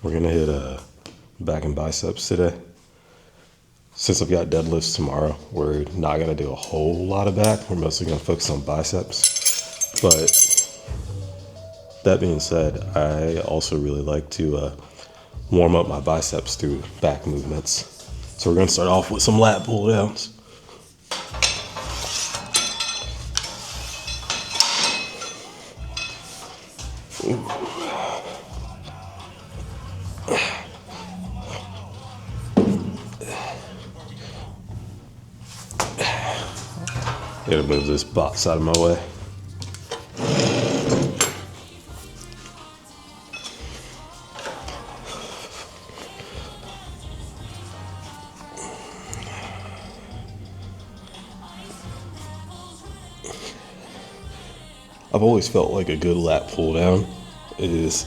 We're gonna hit back and biceps today. Since I've got deadlifts tomorrow, we're not gonna do a whole lot of back. We're mostly gonna focus on biceps. But that being said, I also really like to warm up my biceps through back movements. So we're gonna start off with some lat pull downs. Gotta move this box out of my way. I've always felt like a good lat pull down is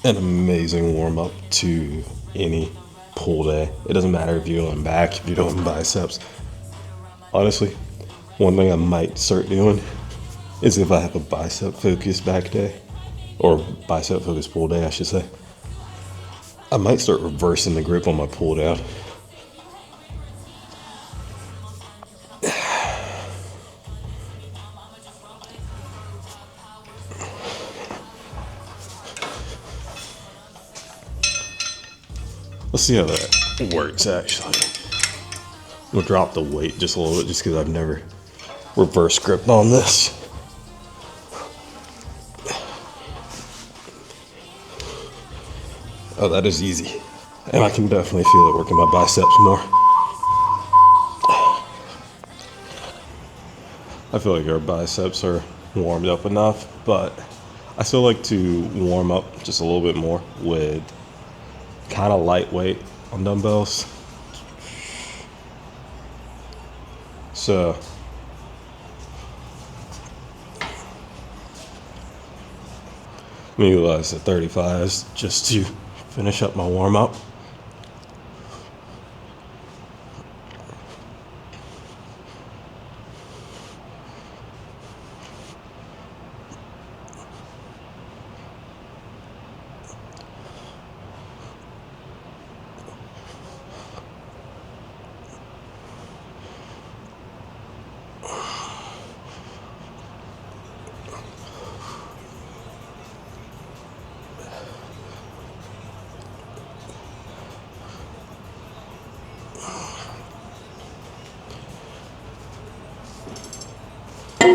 an amazing warm up to any pull day. It doesn't matter if you're doing back, if you're doing biceps. Honestly, one thing I might start doing is if I have a bicep focused back day, or bicep focused pull day, I should say, I might start reversing the grip on my pull down. Let's see how that works actually. I'm gonna drop the weight just a little bit just because I've never reverse gripped on this. Oh, that is easy. And I can definitely feel it working my biceps more. I feel like our biceps are warmed up enough, but I still like to warm up just a little bit more with kind of lightweight on dumbbells. So I'm gonna utilize the 35s just to finish up my warm up.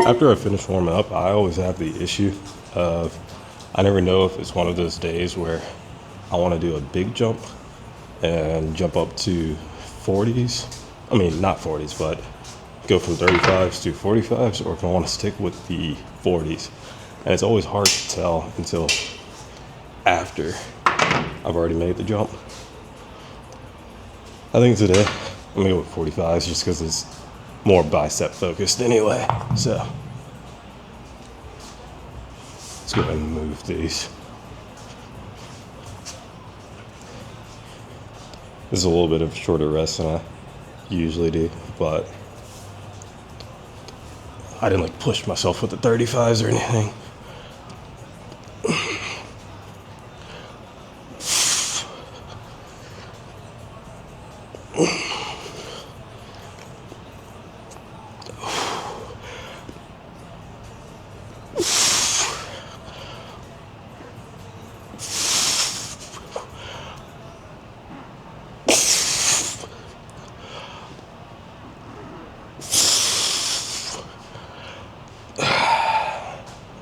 After I finish warming up, I always have the issue of I never know if it's one of those days where I want to do a big jump and jump up to 40s. I mean, not 40s, but go from 35s to 45s, or if I want to stick with the 40s. And it's always hard to tell until after I've already made the jump. I think today I'm going to go with 45s just because it's more bicep focused anyway. So let's go ahead and move these. This is a little bit of a shorter rest than I usually do, but I didn't like push myself with the 35s or anything.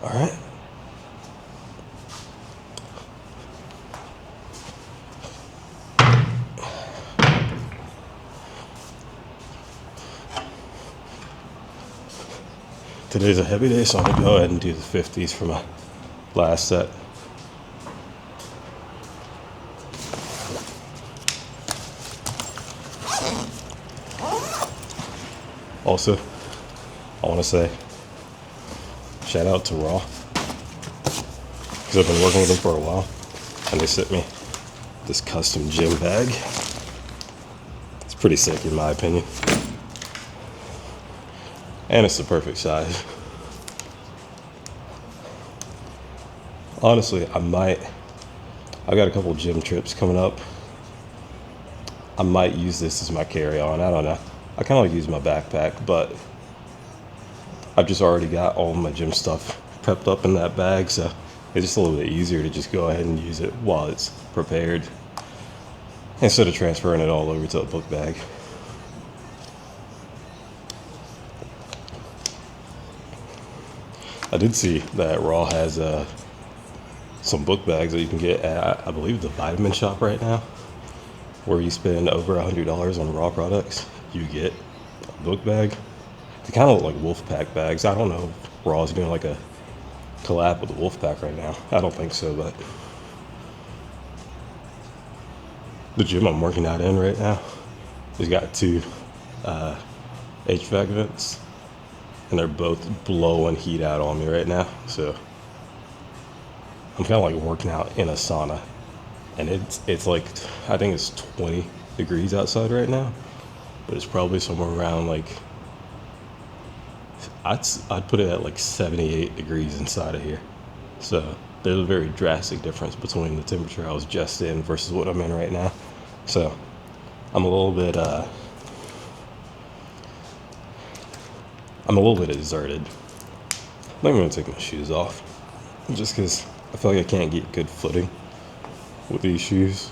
All right. Today's a heavy day, so I'm gonna go ahead and do the 50s for my last set. Also, I want to say shout out to Raw, because I've been working with them for a while, and they sent me this custom gym bag. It's pretty sick in my opinion, and it's the perfect size. Honestly, I might I got a couple gym trips coming up. I might use this as my carry-on. I don't know. I kind of like use my backpack, but I've just already got all my gym stuff prepped up in that bag, so it's just a little bit easier to just go ahead and use it while it's prepared instead of transferring it all over to a book bag. I did see that Raw has some book bags that you can get at, I believe, the Vitamin Shop right now, where you spend over $100 on Raw products, you get a book bag. They kind of look like Wolfpack bags. I don't know if Raw's doing like a collab with Wolfpack right now. I don't think so, but the gym I'm working out in right now has got two HVAC vents, and they're both blowing heat out on me right now. So I'm kind of like working out in a sauna, and it's like, I think it's 20 degrees outside right now, but it's probably somewhere around like, I'd put it at like 78 degrees inside of here. So there's a very drastic difference between the temperature I was just in versus what I'm in right now. So I'm a little bit exerted. I'm even gonna take my shoes off, just because I feel like I can't get good footing with these shoes.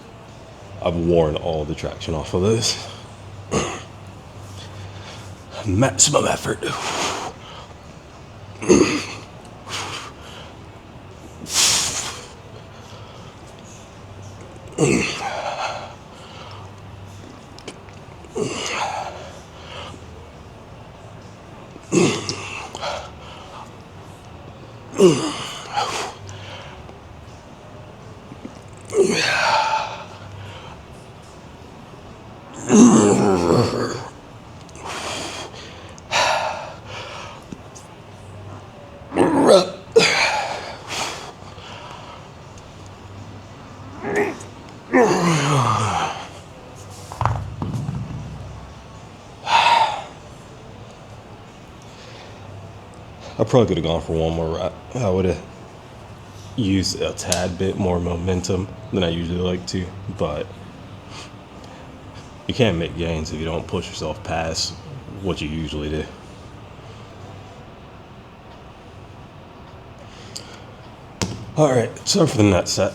I've worn all the traction off of this. Maximum effort. I probably could have gone for one more rep. I would have used a tad bit more momentum than I usually like to, but you can't make gains if you don't push yourself past what you usually do. All right, time for the nut set.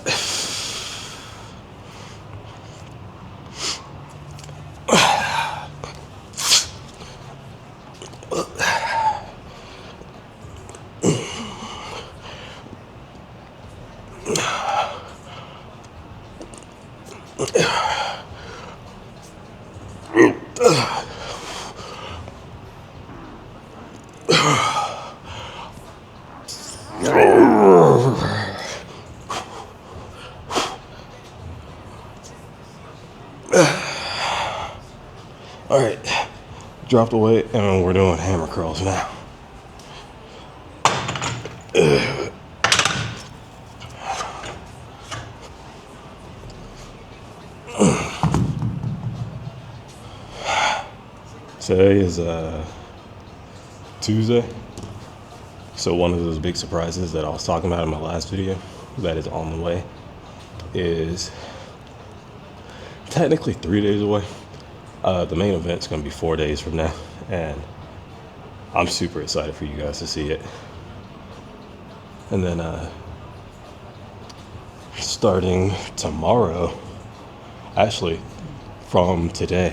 All right, drop the weight, and we're doing hammer curls now. Today is Tuesday, so one of those big surprises that I was talking about in my last video that is on the way is technically 3 days away. The main event's going to be 4 days from now, and I'm super excited for you guys to see it. And then starting tomorrow, actually from today,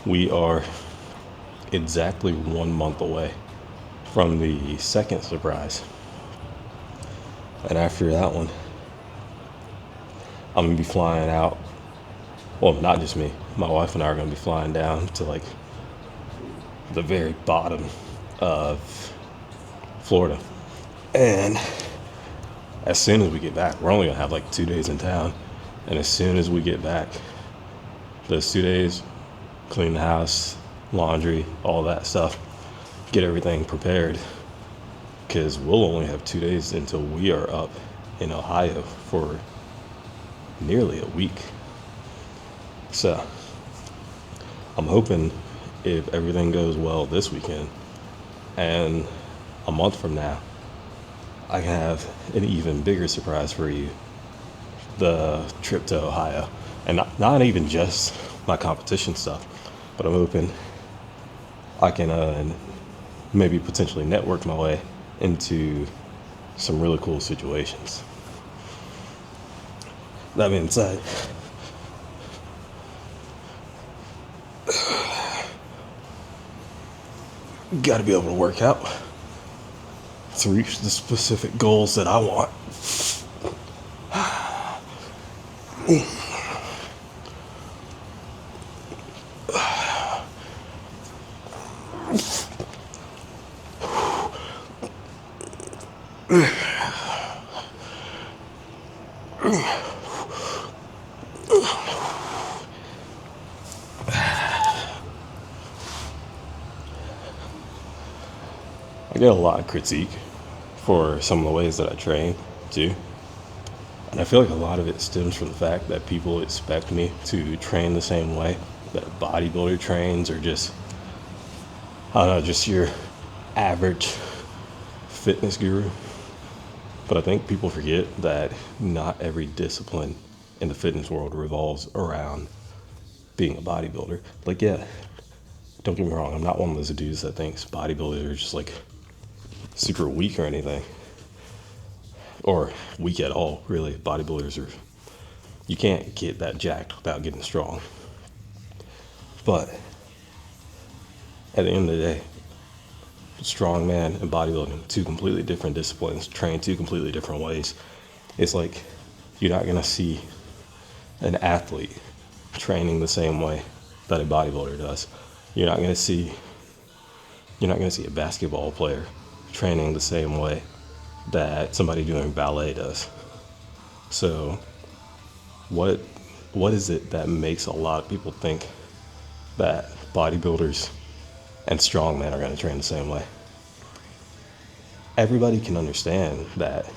we are exactly 1 month away from the second surprise. And after that one, I'm going to be flying out. Well, not just me. My wife and I are going to be flying down to like the very bottom of Florida. And as soon as we get back, we're only going to have like 2 days in town. And as soon as we get back, those 2 days, clean the house, laundry, all that stuff, get everything prepared. Because we'll only have 2 days until we are up in Ohio for nearly a week. So I'm hoping, if everything goes well this weekend, and a month from now, I can have an even bigger surprise for you the trip to Ohio, and not even just my competition stuff, but I'm hoping I can maybe potentially network my way into some really cool situations. That being said, got to be able to work out to reach the specific goals that I want. I get a lot of critique for some of the ways that I train too. And I feel like a lot of it stems from the fact that people expect me to train the same way that a bodybuilder trains, or just, I don't know, just your average fitness guru. But I think people forget that not every discipline in the fitness world revolves around being a bodybuilder. Like, yeah, don't get me wrong, I'm not one of those dudes that thinks bodybuilders are just like super weak or anything, or weak at all, really. Bodybuilders are, you can't get that jacked without getting strong. But at the end of the day, strongman and bodybuilding, two completely different disciplines, train two completely different ways. It's like you're not gonna see an athlete training the same way that a bodybuilder does. You're not gonna see a basketball player training the same way that somebody doing ballet does. So what is it that makes a lot of people think that bodybuilders and strongmen are going to train the same way? Everybody can understand that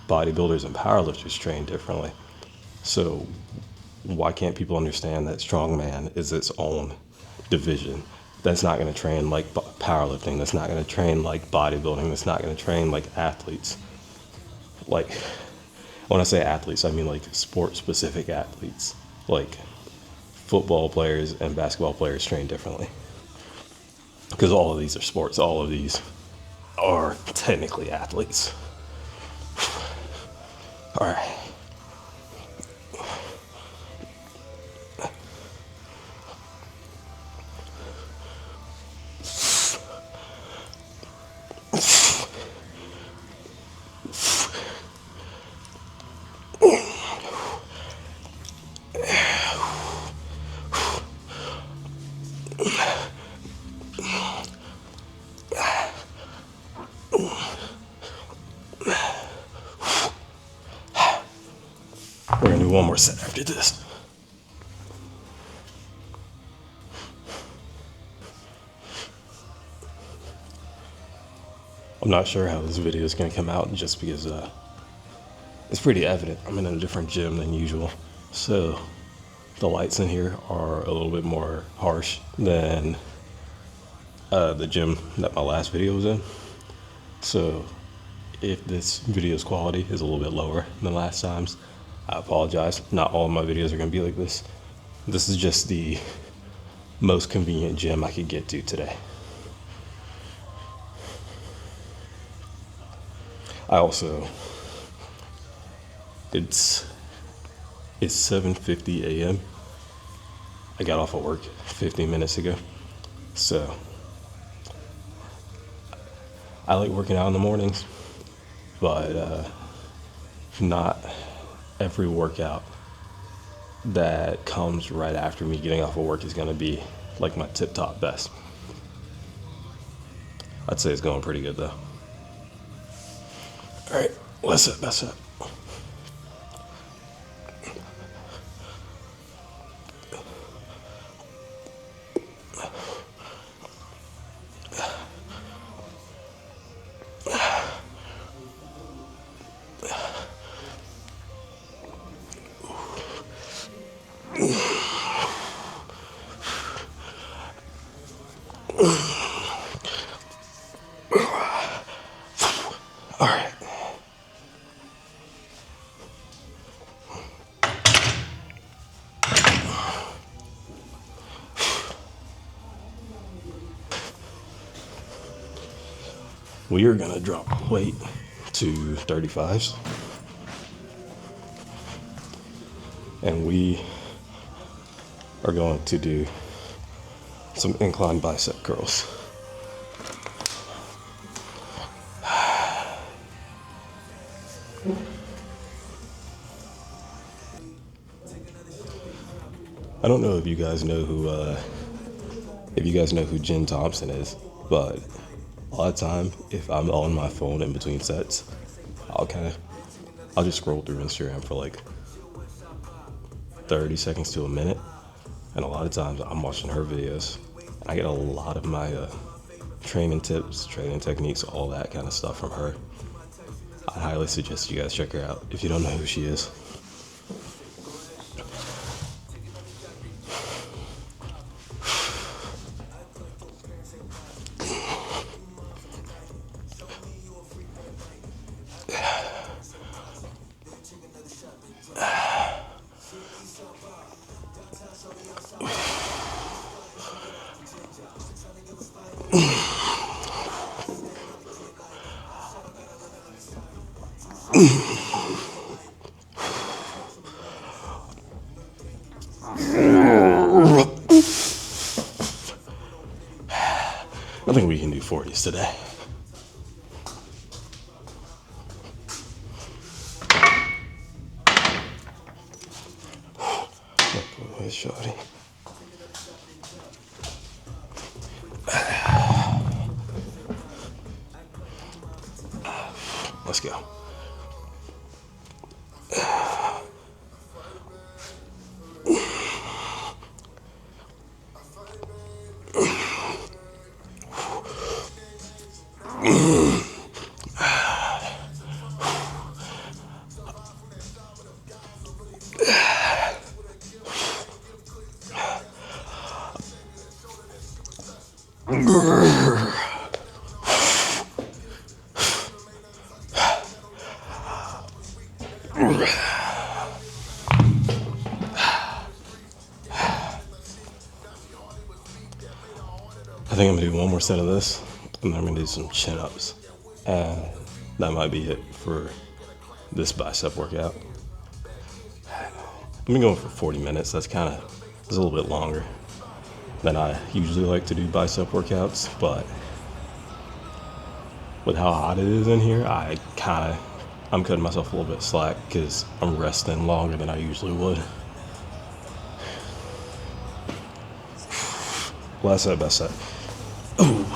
bodybuilders and powerlifters train differently. So why can't people understand that strongman is its own division that's not going to train like powerlifting, that's not going to train like bodybuilding, that's not going to train like athletes? Like, when I say athletes, I mean like sport-specific athletes. Like, football players and basketball players train differently, because all of these are sports. All of these are technically athletes. All right. We're gonna do one more set after this. I'm not sure how this video is gonna come out, just because it's pretty evident I'm in a different gym than usual. So the lights in here are a little bit more harsh than the gym that my last video was in. So if this video's quality is a little bit lower than last time's, I apologize. Not all of my videos are going to be like this. This is just the most convenient gym I could get to today. I also, it's 7:50 a.m. I got off of work 15 minutes ago. So I like working out in the mornings, but not every workout that comes right after me getting off of work is going to be like my tip-top best. I'd say it's going pretty good though. All right, let's set best up. All right. We are gonna drop weight to 35s, and we are going to do some incline bicep curls. I don't know if you guys know who Jen Thompson is, but a lot of time if I'm on my phone in between sets, I'll just scroll through Instagram for like 30 seconds to a minute, and a lot of times I'm watching her videos. I get a lot of my training tips, training techniques, all that kind of stuff from her. I highly suggest you guys check her out if you don't know who she is. I think we can do 40s today. Where's Shorty? Let's go. I think I'm gonna do one more set of this, and then I'm gonna do some chin-ups. And that might be it for this bicep workout. I've been going for 40 minutes. It's a little bit longer than I usually like to do bicep workouts, but with how hot it is in here, I'm cutting myself a little bit slack because I'm resting longer than I usually would. Last set, best set. Ooh.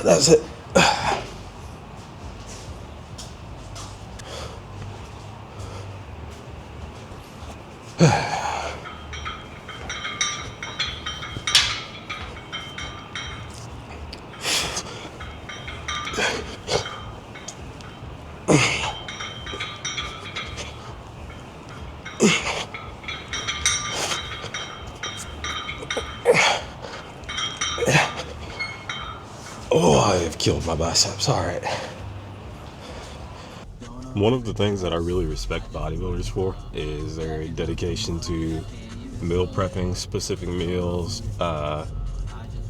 That's it. Oh, I have killed my biceps. All right. One of the things that I really respect bodybuilders for is their dedication to meal prepping specific meals,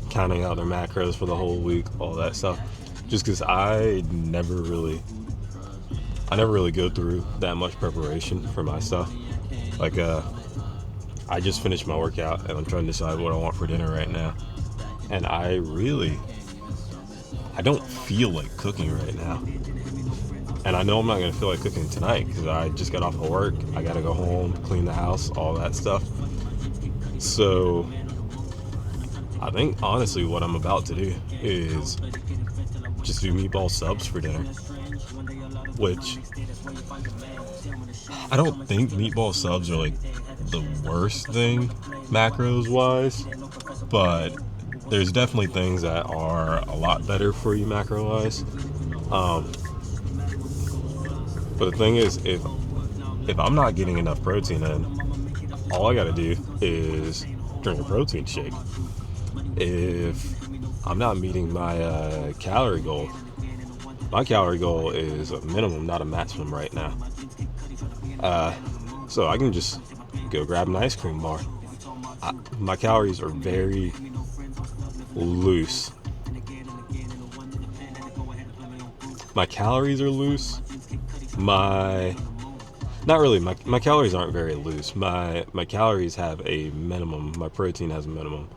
counting out their macros for the whole week, all that stuff. Just because I never really go through that much preparation for my stuff. Like, I just finished my workout and I'm trying to decide what I want for dinner right now. And I don't feel like cooking right now. And I know I'm not going to feel like cooking tonight because I just got off of work. I got to go home, clean the house, all that stuff. So I think honestly what I'm about to do is just do meatball subs for dinner. Which I don't think meatball subs are like the worst thing macros wise, but there's definitely things that are a lot better for you macro wise. But the thing is, if if I'm not getting enough protein in, all I gotta do is drink a protein shake. If I'm not meeting my calorie goal, my calorie goal is a minimum, not a maximum right now. So I can just go grab an ice cream bar. My calories are very loose. My calories are loose. Not really. My calories aren't very loose. My calories have a minimum. My protein has a minimum.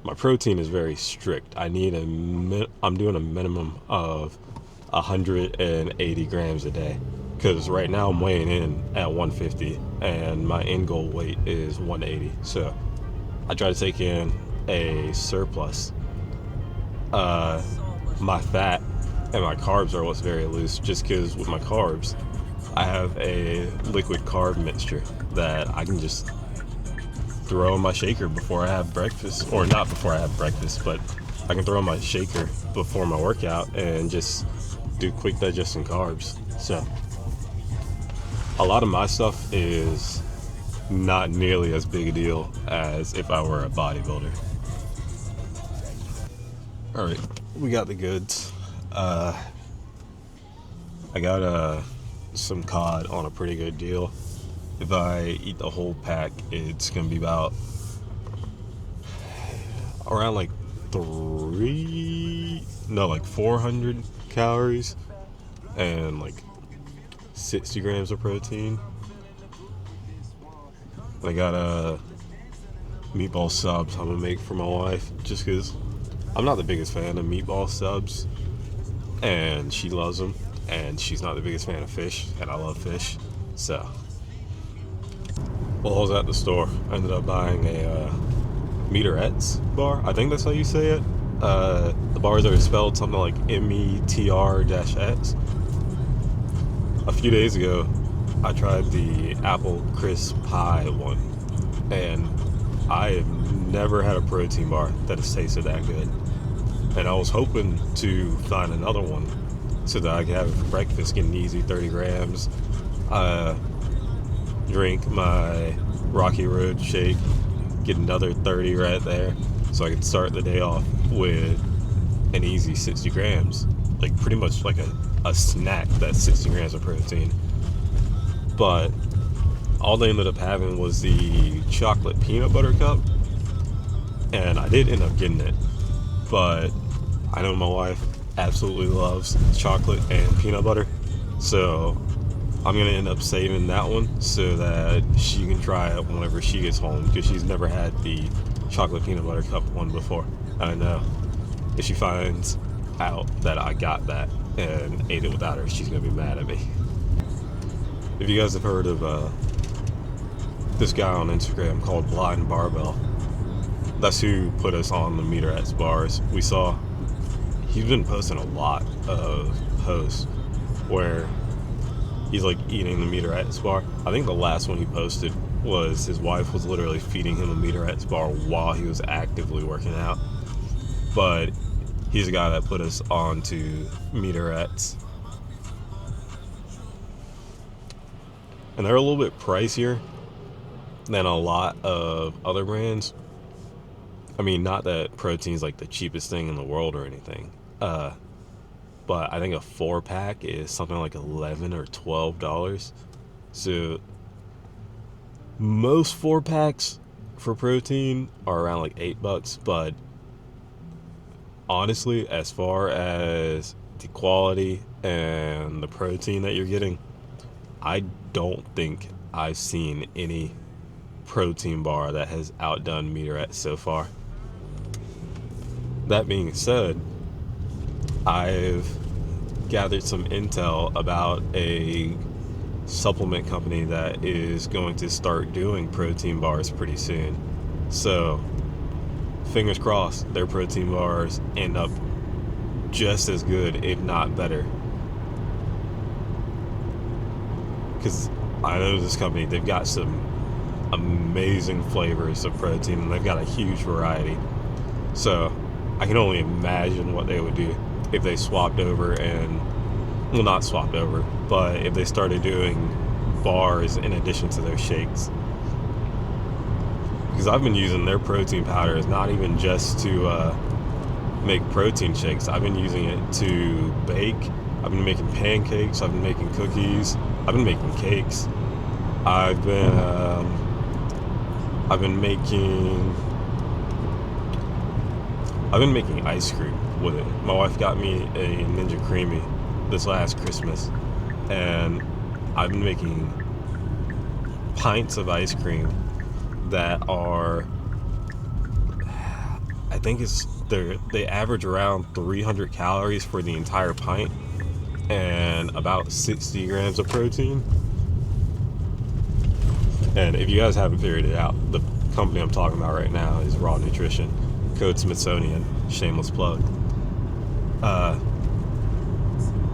My protein is very strict. I'm doing a minimum of 180 grams a day, because right now I'm weighing in at 150 and my end goal weight is 180. So I try to take in a surplus. My fat and my carbs are what's very loose, just because with my carbs I have a liquid carb mixture that I can just throw in my shaker before I have breakfast, or not before I have breakfast, but I can throw in my shaker before my workout and just do quick digestion carbs. So a lot of my stuff is not nearly as big a deal as if I were a bodybuilder. All right, we got the goods. I got some cod on a pretty good deal. If I eat the whole pack, it's gonna be about around like 400 calories and like 60 grams of protein. I got meatball subs I'm gonna make for my wife, just because I'm not the biggest fan of meatball subs and she loves them, and she's not the biggest fan of fish and I love fish. So while I was at the store, I ended up buying a meterettes bar. I think that's how you say it. The bars are spelled something like METR-X. A few days ago, I tried the apple crisp pie one, and I have never had a protein bar that has tasted that good. And I was hoping to find another one so that I could have it for breakfast, get an easy 30 grams, drink my Rocky Road shake, get another 30 right there, so I could start the day off with an easy 60 grams. Like pretty much like a snack that's 60 grams of protein. But all they ended up having was the chocolate peanut butter cup, and I did end up getting it. But I know my wife absolutely loves chocolate and peanut butter, so I'm gonna end up saving that one so that she can try it whenever she gets home, because she's never had the chocolate peanut butter cup one before. I know if she finds out that I got that and ate it without her, she's gonna be mad at me. If you guys have heard of this guy on Instagram called Blind Barbell, that's who put us on the meterettes bars. We saw he's been posting a lot of posts where he's like eating the meterettes bar. I think the last one he posted was his wife was literally feeding him a meterettes bar while he was actively working out. But he's the guy that put us on to meterettes. And they're a little bit pricier than a lot of other brands. I mean, not that protein's like the cheapest thing in the world or anything. But I think a 4-pack is something like $11 or $12. So most 4-packs for protein are around like $8. But honestly, as far as the quality and the protein that you're getting, I don't think I've seen any protein bar that has outdone meterettes so far. That being said, I've gathered some intel about a supplement company that is going to start doing protein bars pretty soon. So fingers crossed their protein bars end up just as good, if not better. Because I know this company, they've got some amazing flavors of protein, and they've got a huge variety. So I can only imagine what they would do if they swapped over and, well, not swapped over, but if they started doing bars in addition to their shakes. Because I've been using their protein powders not even just to make protein shakes. I've been using it to bake. I've been making pancakes. I've been making cookies. I've been making cakes. I've been making ice cream with it. My wife got me a Ninja Creamy this last Christmas, and I've been making pints of ice cream that are, I think they average around 300 calories for the entire pint and about 60 grams of protein. And if you guys haven't figured it out, the company I'm talking about right now is Raw Nutrition. Code Smithsonian. Shameless plug.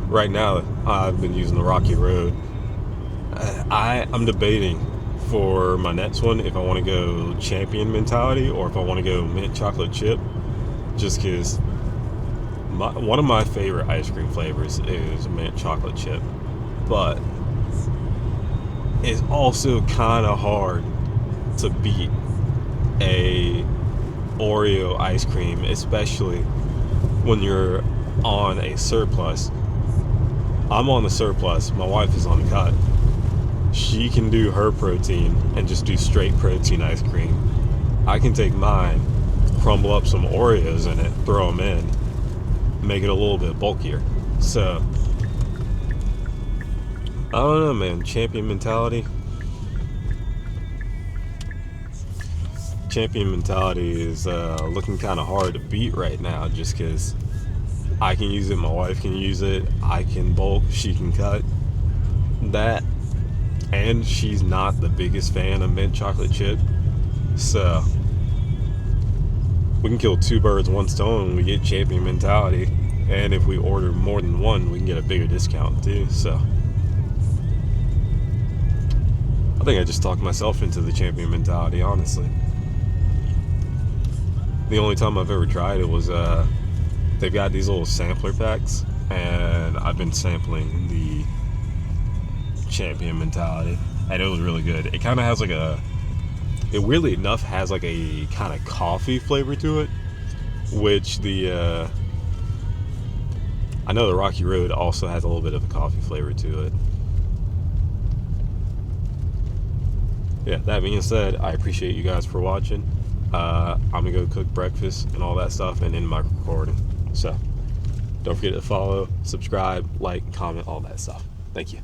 Right now, I've been using the Rocky Road. I'm debating for my next one if I want to go champion mentality or if I want to go mint chocolate chip. Just because one of my favorite ice cream flavors is mint chocolate chip. But it's also kind of hard to beat a Oreo ice cream, especially when you're on a surplus. I'm on the surplus, my wife is on the cut. She can do her protein and just do straight protein ice cream. I can take mine, crumble up some Oreos in it, throw them in, make it a little bit bulkier. So I don't know, man. Champion mentality is looking kind of hard to beat right now, just because I can use it, my wife can use it, I can bulk, she can cut. That, and she's not the biggest fan of mint chocolate chip, so we can kill two birds, one stone when we get champion mentality. And if we order more than one, we can get a bigger discount too. So I think I just talked myself into the champion mentality, honestly. The only time I've ever tried it was they've got these little sampler packs, and I've been sampling the champion mentality, and it was really good. It kind of has it weirdly enough has like a kind of coffee flavor to it, which I know the Rocky Road also has a little bit of a coffee flavor to it. Yeah, that being said, I appreciate you guys for watching. I'm gonna go cook breakfast and all that stuff and end my recording. So don't forget to follow, subscribe, like, comment, all that stuff. Thank you.